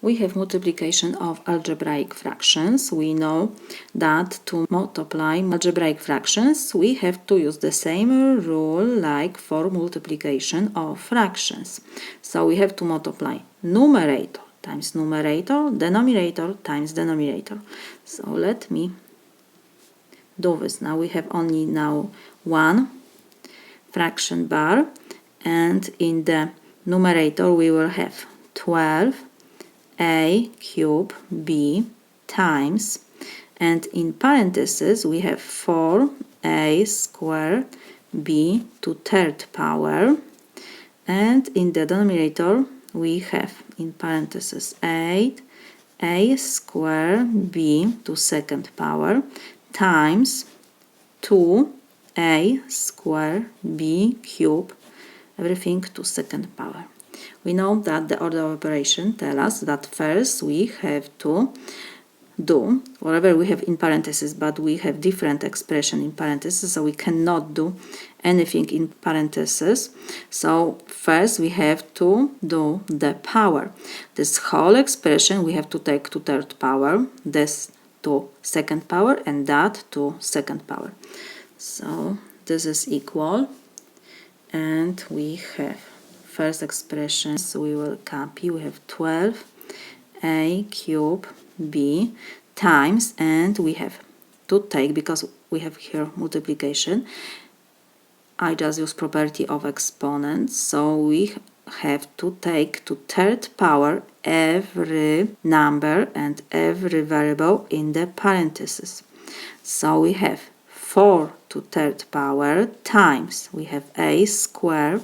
We have multiplication of algebraic fractions. We know that to multiply algebraic fractions, we have to use the same rule like for multiplication of fractions. So we have to multiply numerator times numerator, denominator times denominator. So let me do this. Now we have only now one fraction bar, and in the numerator we will have 12a cube b times, and in parentheses we have 4a squared b to third power, and in the denominator we have in parentheses 8a squared b to second power times 2a squared b cube, everything to second power. We know that the order of operation tells us that first we have to do whatever we have in parentheses, but we have different expression in parentheses, so we cannot do anything in parentheses. So first we have to do the power. This whole expression we have to take to third power, this to second power, and that to second power. So this is equal, and we have first expression, so we will copy. We have 12a cube b times, and we have to take, because we have here multiplication, I just use property of exponents, so we have to take to third power every number and every variable in the parentheses. So we have 4 to third power times, we have a squared,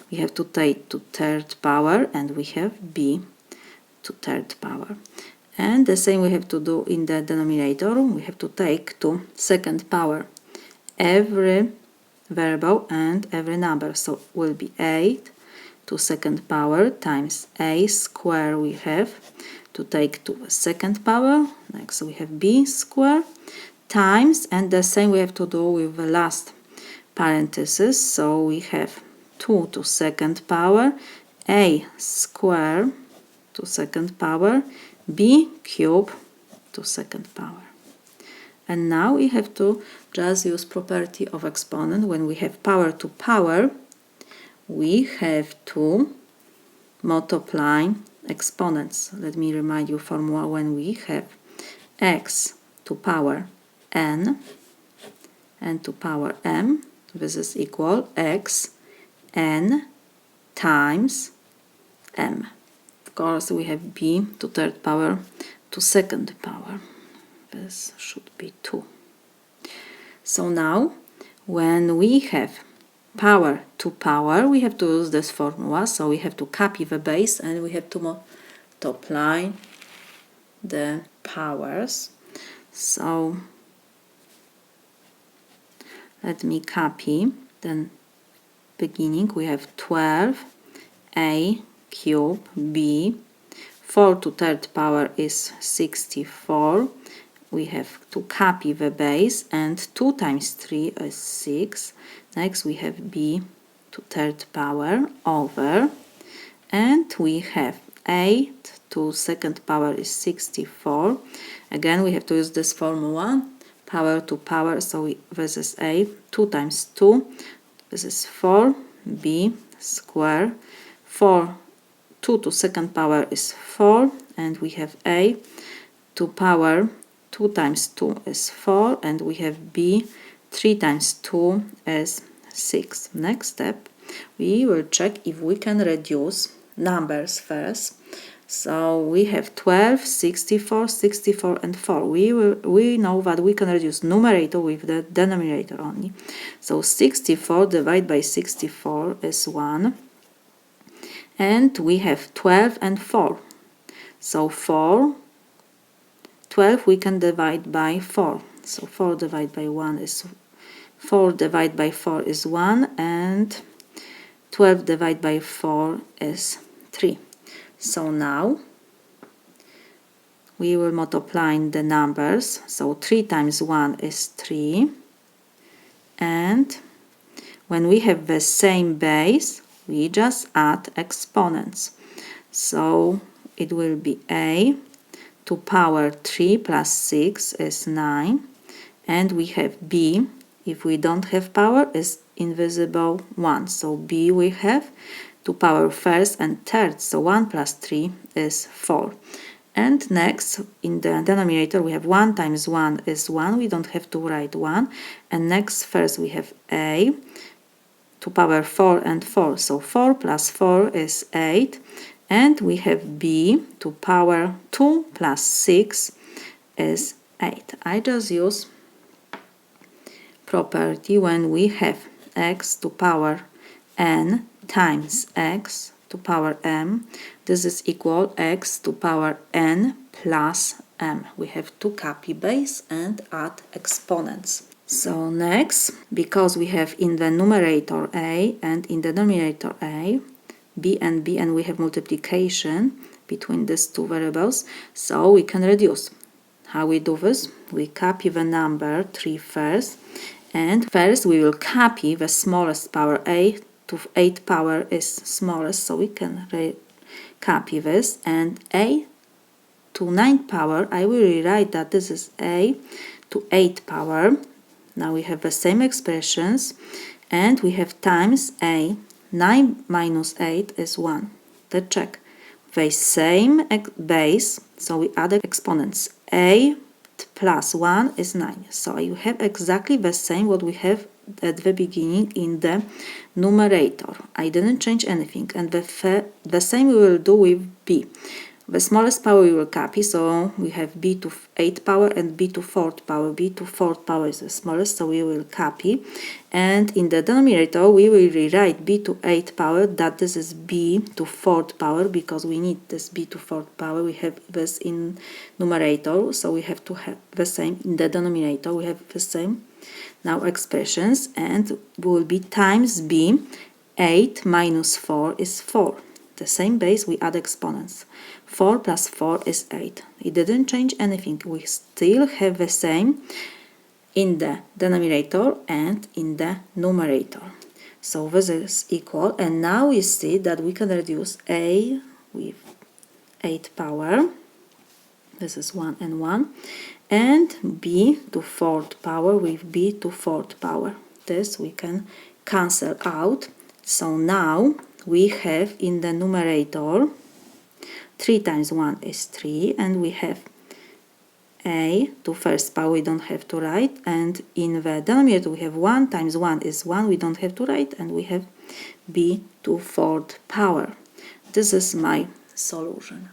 we have to take to third power, and we have b to third power. And the same we have to do in the denominator. We have to take to second power every variable and every number. So will be 8 to second power times a squared we have to take to second power. Next we have b squared times, and the same we have to do with the last parenthesis. So we have 2 to second power a squared to second power b cube to second power. And now we have to just use property of exponent. When we have power to power, we have to multiply exponents. Let me remind you formula. When we have x to power n and to power m, this is equal x n times m. Of course we have b to third power to second power. This should be 2. So now when we have power to power, we have to use this formula. So we have to copy the base and we have to multiply the powers. So let me copy. Then beginning we have 12a cube b, 4 to third power is 64. We have to copy the base, and 2 times 3 is 6. Next we have b to third power over, and we have 8 to second power is 64. Again we have to use this formula, power to power, so this is a 2 times 2, this is 4b squared, 2 to second power is 4, and we have a to power 2 times 2 is 4, and we have b 3 times 2 is 6. Next step, we will check if we can reduce numbers first. So we have 12, 64, 64 and 4. We know that we can reduce numerator with the denominator only. So 64 divided by 64 is 1. And we have 12 and 4. So 12 we can divide by 4. So 4 divided by 1 is 4 divided by 4 is 1, and 12 divided by 4 is 3. So now we will multiply the numbers. So 3 times 1 is 3, and when we have the same base, we just add exponents. So it will be a to power 3 plus 6 is 9, and we have b, if we don't have power, is invisible 1. So b we have to power first and third, so 1 plus 3 is 4. And next, in the denominator, we have 1 times 1 is 1, we don't have to write 1. And next, first we have a to power 4 and 4, so 4 plus 4 is 8. And we have b to power 2 plus 6 is 8. I just use property when we have x to power n times x to power m. This is equal x to power n plus m. We have to copy base and add exponents. So next, because we have in the numerator a and in the denominator a, b, and we have multiplication between these two variables, so we can reduce. How we do this? We copy the number 3 first, and first we will copy the smallest power. A to 8 power is smallest, so we can copy this, and a to 9 power, I will rewrite that this is a to 8 power. Now we have the same expressions, and we have times a. 9 minus 8 is 1. Let's check. The same base, so we add exponents. A plus 1 is 9. So you have exactly the same what we have at the beginning in the numerator. I didn't change anything. And the same we will do with b. The smallest power we will copy, so we have b to 8 power and b to 4th power. b to 4th power is the smallest, so we will copy. And in the denominator, we will rewrite b to 8 power, that this is b to 4th power, because we need this b to 4th power. We have this in numerator, so we have to have the same in the denominator. We have the same now expressions, and will be times b. 8 minus 4 is 4. The same base, we add exponents. 4 plus 4 is 8. It didn't change anything. We still have the same in the denominator and in the numerator. So this is equal. And now we see that we can reduce a with 8 power. This is 1 and 1. And b to 4th power with b to 4th power. This we can cancel out. So now we have in the numerator 3 times 1 is 3, and we have a to first power, we don't have to write, and in the denominator we have 1 times 1 is 1, we don't have to write, and we have b to 4th power. This is my solution.